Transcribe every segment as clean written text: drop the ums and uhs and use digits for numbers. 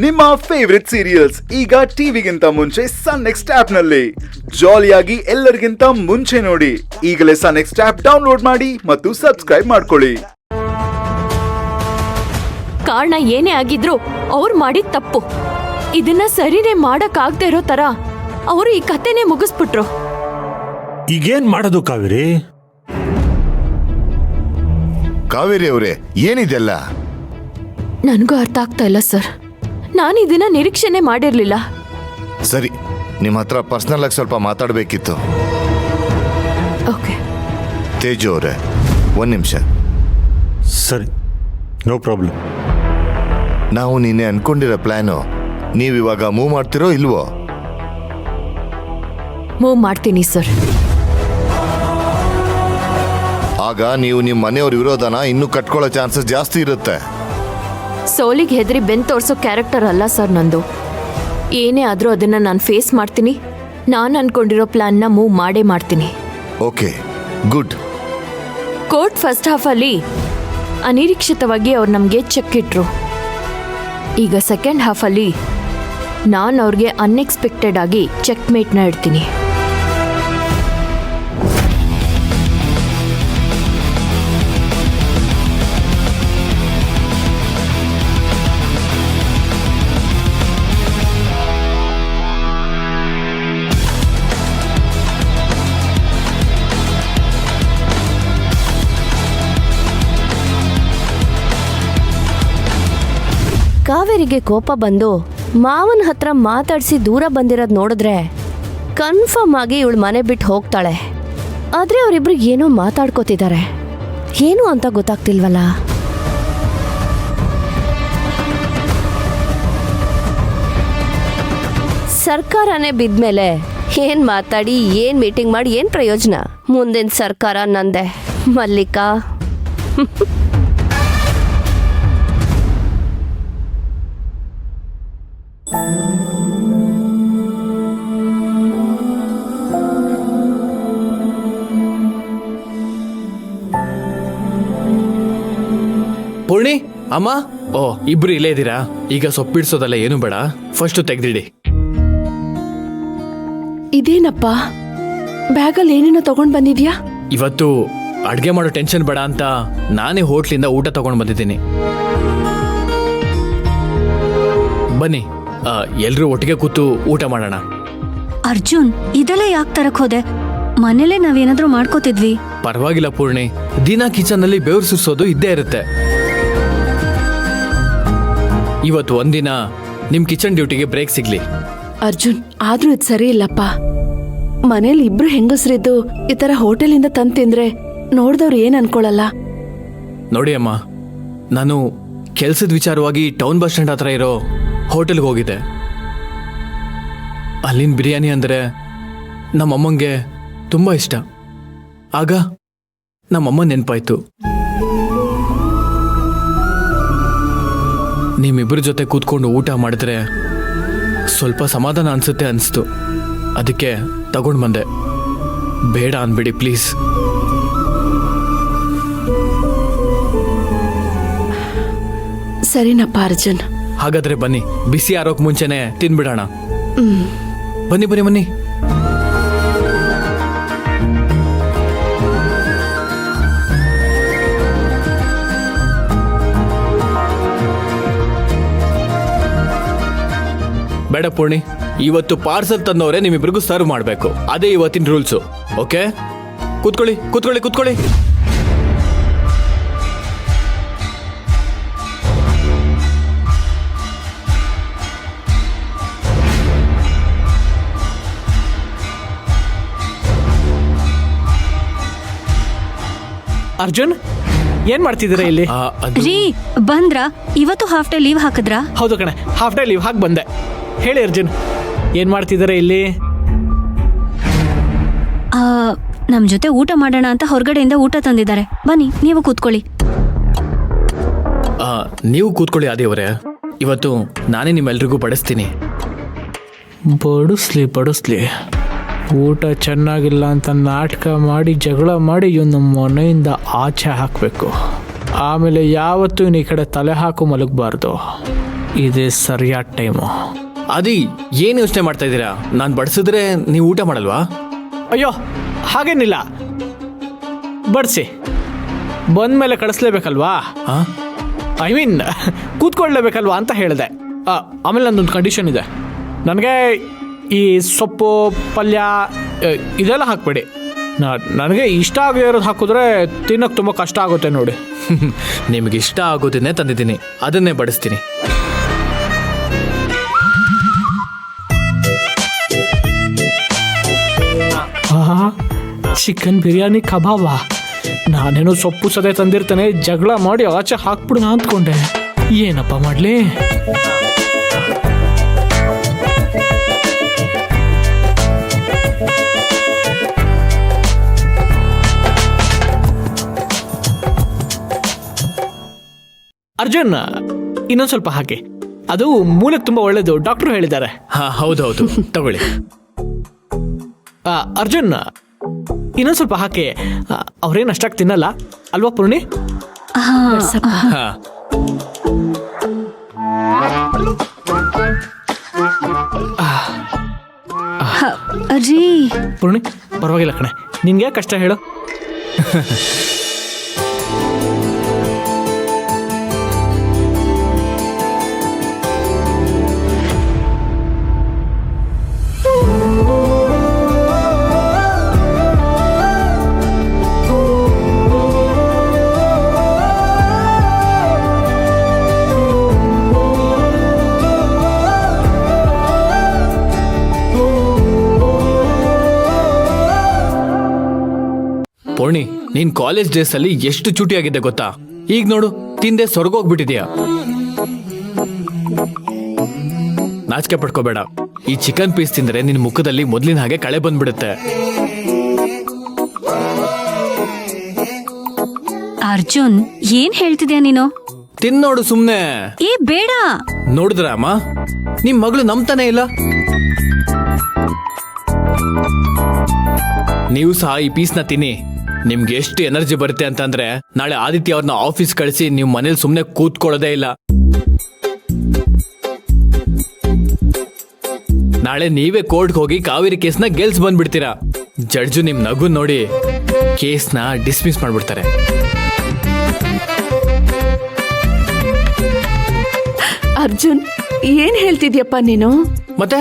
ನಿಮ್ಮ favourite serials ಈಗ ಟಿವಿಗಿಂತ ಮುಂಚೆ ಸನ್ ನೆಕ್ಸ್ಟ್ ಆಪ್ ನಲ್ಲಿ ಜಾಲಿಯಾಗಿ ಎಲ್ಲರಿಗಿಂತ ಮುಂಚೆ ನೋಡಿ. ಈಗಲೇ ಸನ್ ನೆಕ್ಸ್ಟ್ ಆಪ್ ಡೌನ್ಲೋಡ್ ಮಾಡಿ ಮತ್ತು ಸಬ್ಸ್ಕ್ರೈಬ್ ಮಾಡ್ಕೊಳ್ಳಿ. ಕಾರಣ ಏನೇ ಆಗಿದ್ರು ಅವ್ರು ಮಾಡಿದ ತಪ್ಪು. ಇದನ್ನ ಸರಿನೇ ಮಾಡಕ್ಕಾಗದೆ ಇರೋ ತರ ಅವರು ಈ ಕತೆನೇ ಮುಗಿಸ್ಬಿಟ್ರು. ಈಗೇನ್ ಮಾಡೋದು ಕಾವೇರಿ? ಕಾವೇರಿ ಅವರೇ, ಏನಿದೆಲ್ಲ? ನನಗೂ ಅರ್ಥ ಆಗ್ತಾ ಇಲ್ಲ ಸರ್. ನಾನು ಇದನ್ನ ನಿರೀಕ್ಷೆನೆ ಮಾಡಿರ್ಲಿಲ್ಲ. ಸರಿ, ನಿಮ್ಮ ಹತ್ರ ಪರ್ಸನಲ್ ಆಗಿ ಸ್ವಲ್ಪ ಮಾತಾಡಬೇಕಿತ್ತು. ಓಕೆ ತೇಜು ಅವರೇ, ಒಂದು ನಿಮಿಷ. ಸರಿ, ನೋ ಪ್ರಾಬ್ಲಮ್. ನಾವು ನಿನ್ನೆ ಅನ್ಕೊಂಡಿರೋ ಪ್ಲಾನು ನೀವಿವಾಗ ಮೂವ್ ಮಾಡ್ತಿರೋ ಇಲ್ವೋ? ಮೂವ್ ಮಾಡ್ತೀನಿ ಸರ್. ಆಗ ನೀವು ನಿಮ್ಮ ಮನೆಯವ್ರ ವಿರೋಧನ ಇನ್ನೂ ಕಟ್ಕೊಳ್ಳೋ ಚಾನ್ಸಸ್ ಜಾಸ್ತಿ ಇರುತ್ತೆ. ಸೋಲಿಗೆ ಹೆದರಿ ಬೆನ್ ತೋರ್ಸೋ ಕ್ಯಾರೆಕ್ಟರ್ ಅಲ್ಲ ಸರ್ ನಂದು. ಏನೇ ಆದ್ರೂ ಅದನ್ನ ನಾನು ಫೇಸ್ ಮಾಡ್ತೀನಿ. ನಾನು ಅನ್ಕೊಂಡಿರೋ ಪ್ಲಾನ್ನ ಮೂವ್ ಮಾಡೇ ಮಾಡ್ತೀನಿ. Okay, good. Court first half ಅಲ್ಲಿ ಅನಿರೀಕ್ಷಿತವಾಗಿ ಅವ್ರು ನಮಗೆ ಚೆಕ್ ಇಟ್ರು. ಈಗ ಸೆಕೆಂಡ್ ಹಾಫ್ ಅಲ್ಲಿ ನಾನು ಅವ್ರಿಗೆ ಅನ್ಎಕ್ಸ್ಪೆಕ್ಟೆಡ್ ಆಗಿ ಚೆಕ್ ಮೇಟ್ನ ಇಡ್ತೀನಿ. ಕಾವೇರಿಗೆ ಕೋಪ ಬಂದು ಮಾವನ ಹತ್ರ ಮಾತಾಡಿಸಿ ದೂರ ಬಂದಿರೋದು ನೋಡಿದ್ರೆ ಕನ್ಫರ್ಮ್ ಆಗಿ ಇವಳು ಮನೆ ಬಿಟ್ಟು ಹೋಗ್ತಾಳೆ. ಆದ್ರೆ ಅವರಿಬ್ರು ಏನೋ ಮಾತಾಡ್ಕೋತಿದ್ದಾರೆ. ಏನು ಅಂತ ಗೊತ್ತಾಗ್ತಿಲ್ವಲ್ಲ. ಸರ್ಕಾರನೇ ಬಿದ್ಮೇಲೆ ಏನ್ ಮಾತಾಡಿ ಏನ್ ಮೀಟಿಂಗ್ ಮಾಡಿ ಏನ್ ಪ್ರಯೋಜನ? ಮುಂದಿನ ಸರ್ಕಾರ ನಂದೆ ಮಲ್ಲಿಕಾ. ಪೂರ್ಣಿ, ಅಮ್ಮ, ಓ ಇಬ್ರು ಇಲ್ಲೇ ಇದ್ದೀರಾ? ಈಗ ಸೊಪ್ಪಿಡ್ಸೋದಲ್ಲ, ಏನು ಬೇಡ, ಫಸ್ಟ್ ತೆಗ್ದಿಡಿ. ಇದೇನಪ್ಪ, ಬ್ಯಾಗಲ್ಲಿ ಏನೇನೋ ತಗೊಂಡ್ ಬಂದಿದ್ಯಾ? ಇವತ್ತು ಅಡ್ಗೆ ಮಾಡೋ ಟೆನ್ಷನ್ ಬೇಡ ಅಂತ ನಾನೇ ಹೋಟ್ಲಿಂದ ಊಟ ತಗೊಂಡ್ ಬಂದಿದ್ದೀನಿ. ಬನ್ನಿ, ಎಲ್ರೂ ಒಟ್ಟಿಗೆ ಕೂತು ಊಟ ಮಾಡೋಣ. ಅರ್ಜುನ್, ಇದೆಲ್ಲ ಯಾಕೆ ತರಕ್ ಹೋದೆ? ಮನೇಲೆ ನಾವೇನಾದ್ರೂ ಮಾಡ್ಕೋತಿದ್ವಿ. ಪರವಾಗಿಲ್ಲ ಪೂರ್ಣಿ, ದಿನ ಕಿಚನ್ ನಲ್ಲಿ ಬೆವರು ಸುರಿಸೋದು ಇದ್ದೇ ಇರುತ್ತೆ. ಇವತ್ತು ಒಂದಿನ ನಿಮ್ ಕಿಚನ್ ಡ್ಯೂಟಿಗೆ ಬ್ರೇಕ್ ಸಿಗ್ಲಿ. ಅರ್ಜುನ್, ಆದ್ರೂ ಇದು ಸರಿ ಇಲ್ಲಪ್ಪ. ಮನೇಲಿ ಇಬ್ರು ಹೆಂಗಸ್ರಿದ್ದು ಈ ತರ ಹೋಟೆಲಿಂದ ತಂದು ತಿಂದ್ರೆ ನೋಡ್ದವ್ರು ಏನ್ ಅನ್ಕೊಳಲ್ಲ. ನೋಡಿ ಅಮ್ಮ, ನಾನು ಕೆಲ್ಸದ ವಿಚಾರವಾಗಿ ಟೌನ್ ಬಸ್ ಸ್ಟ್ಯಾಂಡ್ ಹತ್ರ ಇರೋ ಹೋಟೆಲ್ಗೆ ಹೋಗಿದ್ದೆ. ಅಲ್ಲಿನ ಬಿರಿಯಾನಿ ಅಂದರೆ ನಮ್ಮಮ್ಮಂಗೆ ತುಂಬ ಇಷ್ಟ. ಆಗ ನಮ್ಮಮ್ಮ ನೆನಪಾಯ್ತು. ನಿಮ್ಮಿಬ್ಬರ ಜೊತೆ ಕೂತ್ಕೊಂಡು ಊಟ ಮಾಡಿದ್ರೆ ಸ್ವಲ್ಪ ಸಮಾಧಾನ ಅನಿಸುತ್ತೆ ಅನಿಸ್ತು. ಅದಕ್ಕೆ ತಗೊಂಡು ಬಂದೆ. ಬೇಡ ಅನ್ಬಿಡಿ ಪ್ಲೀಸ್. ಸರಿನಪ್ಪ ಅರ್ಜುನ್. ಹಾಗಾದ್ರೆ ಬನ್ನಿ, ಬಿಸಿ ಆರೋಕ್ ಮುಂಚೆನೆ ತಿನ್ಬಿಡೋಣ. ಬನ್ನಿ ಬನ್ನಿ ಬನ್ನಿ. ಬೇಡ ಪೂರ್ಣಿ, ಇವತ್ತು ಪಾರ್ಸಲ್ ತಂದವರೇ ನಿಮ್ಮಿಬ್ರಿಗೂ ಸರ್ವ್ ಮಾಡಬೇಕು. ಅದೇ ಇವತ್ತಿನ ರೂಲ್ಸು. ಓಕೆ, ಕೂತ್ಕೊಳ್ಳಿ ಕೂತ್ಕೊಳ್ಳಿ ಕೂತ್ಕೊಳ್ಳಿ. ಅರ್ಜುನ್, ಏನ್ ಮಾಡ್ತಿದ್ದೀರಾ ಇಲ್ಲಿ? ರೀ, ಬಂದ್ರ? ಇವತ್ತು ಹಾಫ್ ಡೇ ಲೀವ್ ಹಾಕಿದ್ರಾ? ಹೌದು ಕಣೆ, ಹಾಫ್ ಡೇ ಲೀವ್ ಹಾಕಿ ಬಂದೆ. ಹೇಳಿ ಅರ್ಜುನ್, ಏನ್ ಮಾಡ್ತಿದ್ದೀರಾ ಇಲ್ಲಿ? ನಮ್ ಜೊತೆ ಊಟ ಮಾಡೋಣ ಅಂತ ಹೊರಗಡೆಯಿಂದ ಊಟ ತಂದಿದ್ದಾರೆ. ಬನ್ನಿ, ನೀವು ಕೂತ್ಕೊಳ್ಳಿ. ನೀವು ಕೂತ್ಕೊಳ್ಳಿ ಆದಿಯವರೇ. ಇವತ್ತು ನಾನೇ ನಿಮ್ಮೆಲ್ರಿಗೂ ಬಡಿಸ್ತೀನಿ. ಬಡಿಸ್ಲಿ. ಊಟ ಚೆನ್ನಾಗಿಲ್ಲ ಅಂತ ನಾಟಕ ಮಾಡಿ ಜಗಳ ಮಾಡಿ ಇವನು ಮನೆಯಿಂದ ಆಚೆ ಹಾಕಬೇಕು. ಆಮೇಲೆ ಯಾವತ್ತೂ ಈ ಕಡೆ ತಲೆ ಹಾಕು ಮಲಗಬಾರ್ದು. ಇದೇ ಸರಿಯಾದ ಟೈಮು. ಅದಿ ಏನು ಯೋಚನೆ ಮಾಡ್ತಾ ಇದ್ದೀರಾ? ನಾನು ಬಡಿಸಿದ್ರೆ ನೀವು ಊಟ ಮಾಡಲ್ವಾ? ಅಯ್ಯೋ ಹಾಗೇನಿಲ್ಲ, ಬಡಿಸಿ ಬಂದಮೇಲೆ ಕಳಿಸ್ಲೇಬೇಕಲ್ವಾ, ಹಾಂ, ಐ ಮೀನ್ ಕೂತ್ಕೊಳ್ಳೇಬೇಕಲ್ವಾ ಅಂತ ಹೇಳಿದೆ. ಆಮೇಲೆ ನನ್ನೊಂದು ಕಂಡೀಷನ್ ಇದೆ, ನನಗೆ ಈ ಸೊಪ್ಪು ಪಲ್ಯ ಇದೆಲ್ಲ ಹಾಕ್ಬೇಡಿ. ನನಗೆ ಇಷ್ಟ ಆಗದೇ ಇರೋದು ಹಾಕಿದ್ರೆ ತಿನ್ನೋಕೆ ತುಂಬ ಕಷ್ಟ ಆಗುತ್ತೆ ನೋಡಿ. ನಿಮಗೆ ಇಷ್ಟ ಆಗೋದನ್ನೇ ತಂದಿದ್ದೀನಿ, ಅದನ್ನೇ ಬಡಿಸ್ತೀನಿ. ಚಿಕನ್ ಬಿರಿಯಾನಿ ಕಬಾಬಾ, ನಾನೇನೋ ಸೊಪ್ಪು ಸದೆ ತಂದಿರ್ತೇನೆ, ಜಗಳ ಮಾಡಿ ಆಚೆ ಹಾಕ್ಬಿಡೋಣ ಅಂದ್ಕೊಂಡೆ. ಏನಪ್ಪ ಮಾಡಲಿ? ಅರ್ಜುನ್, ಇನ್ನೊಂದು ಸ್ವಲ್ಪ ಹಾಕಿ, ಅದು ಮೂಲಕ್ಕೆ ತುಂಬ ಒಳ್ಳೇದು, ಡಾಕ್ಟ್ರು ಹೇಳಿದ್ದಾರೆ. ಹಾಂ, ಹೌದೌದು, ತಗೊಳ್ಳಿ. ಅರ್ಜುನ್, ಇನ್ನೊಂದು ಸ್ವಲ್ಪ ಹಾಕಿ. ಅವ್ರೇನು ಅಷ್ಟಾಗಿ ತಿನ್ನಲ್ಲ ಅಲ್ವಾ ಪೂರ್ಣಿ? ಹಾಂ, ಅಜ್ಜಿ. ಪೂರ್ಣಿ ಪರವಾಗಿಲ್ಲ ಕಣೆ, ನಿನ್ಗೆ ಯಾಕೆ ಕಷ್ಟ ಹೇಳು? ಪೂರ್ಣಿ, ನೀನ್ ಕಾಲೇಜ್ ಡೇಸ್ ಅಲ್ಲಿ ಎಷ್ಟು ಚೂಟಿಯಾಗಿದ್ದೆ ಗೊತ್ತಾ? ಈಗ ನೋಡು, ತಿಂದೆ ಸ್ವರ್ಗೋಗ್ಬಿಟ್ಟಿದ್ಯಾ. ನಾಚಿಕೆ ಪಡ್ಕೋಬೇಡ. ಈ ಚಿಕನ್ ಪೀಸ್ ತಿಂದ್ರೆ ನಿನ್ ಮುಖದಲ್ಲಿ ಮೊದ್ಲಿನ ಹಾಗೆ ಕಳೆ ಬಂದ್ಬಿಡುತ್ತೆ. ಅರ್ಜುನ್, ಏನ್ ಹೇಳ್ತಿದ್ಯಾ ನೀನು? ತಿನ್ನೋಡು ಸುಮ್ನೆ. ಏ ಬೇಡ. ನೋಡಿದ್ರ ಅಮ್ಮ, ನಿಮ್ ಮಗಳು ನಂಬ್ತಾನೆ ಇಲ್ಲ. ನೀವು ಸಹ ಈ ಪೀಸ್ನ ತಿನ್ನಿ. ನಿಮ್ಗೆ ಎಷ್ಟು ಎನರ್ಜಿ ಬರುತ್ತೆ ಅಂತಂದ್ರೆ ನಾಳೆ ಆದಿತ್ಯ ಅವ್ರನ್ನ ಆಫೀಸ್ ಕಳಿಸಿ ನೀವು ಮನೇಲಿ ಸುಮ್ನೆ ಕೂತ್ಕೊಳ್ಳೋದೇ ಇಲ್ಲ. ನಾಳೆ ನೀವೇ ಕೋರ್ಟ್ಗೆ ಹೋಗಿ ಕಾವೇರಿ ಕೇಸ್ನ ಗೆಲ್ಸ್ ಬಂದ್ಬಿಡ್ತೀರಾ. ಜಡ್ಜು ನಿಮ್ ನಗು ನೋಡಿ ಕೇಸ್ನ ಡಿಸ್ಮಿಸ್ ಮಾಡ್ಬಿಡ್ತಾರೆ. ಅರ್ಜುನ್, ಏನ್ ಹೇಳ್ತಿದ್ಯಪ್ಪ ನೀನು? ಮತ್ತೆ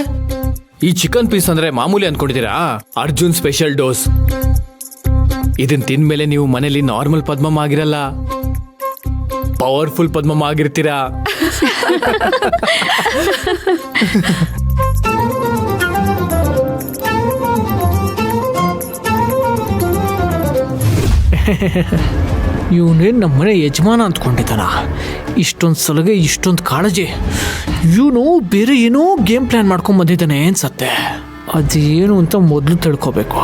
ಈ ಚಿಕನ್ ಪೀಸ್ ಅಂದ್ರೆ ಮಾಮೂಲಿ ಅನ್ಕೊಂಡಿದ್ದೀರಾ? Arjun special dose. ಇದನ್ ತಿಂದ್ಮೇಲೆ ನೀವು ಮನೇಲಿ ನಾರ್ಮಲ್ ಪದ್ಮಮ್ಮ ಆಗಿರಲ್ಲ, ಪವರ್ಫುಲ್ ಪದ್ಮಮ್ಮ ಆಗಿರ್ತೀರಾ. ಇವನೇನು ನಮ್ಮ ಮನೆ ಯಜಮಾನ ಅಂದ್ಕೊಂಡಿದ್ದಾನ? ಇಷ್ಟೊಂದು ಸಲಹೆ, ಇಷ್ಟೊಂದು ಕಾಳಜಿ. ಇವನು ಬೇರೆ ಏನೋ ಗೇಮ್ ಪ್ಲಾನ್ ಮಾಡ್ಕೊಂಡು ಬಂದಿದ್ದಾನೆ ಅನ್ಸತ್ತೆ. ಅದೇನು ಅಂತ ಮೊದಲು ತಿಳ್ಕೊಬೇಕು.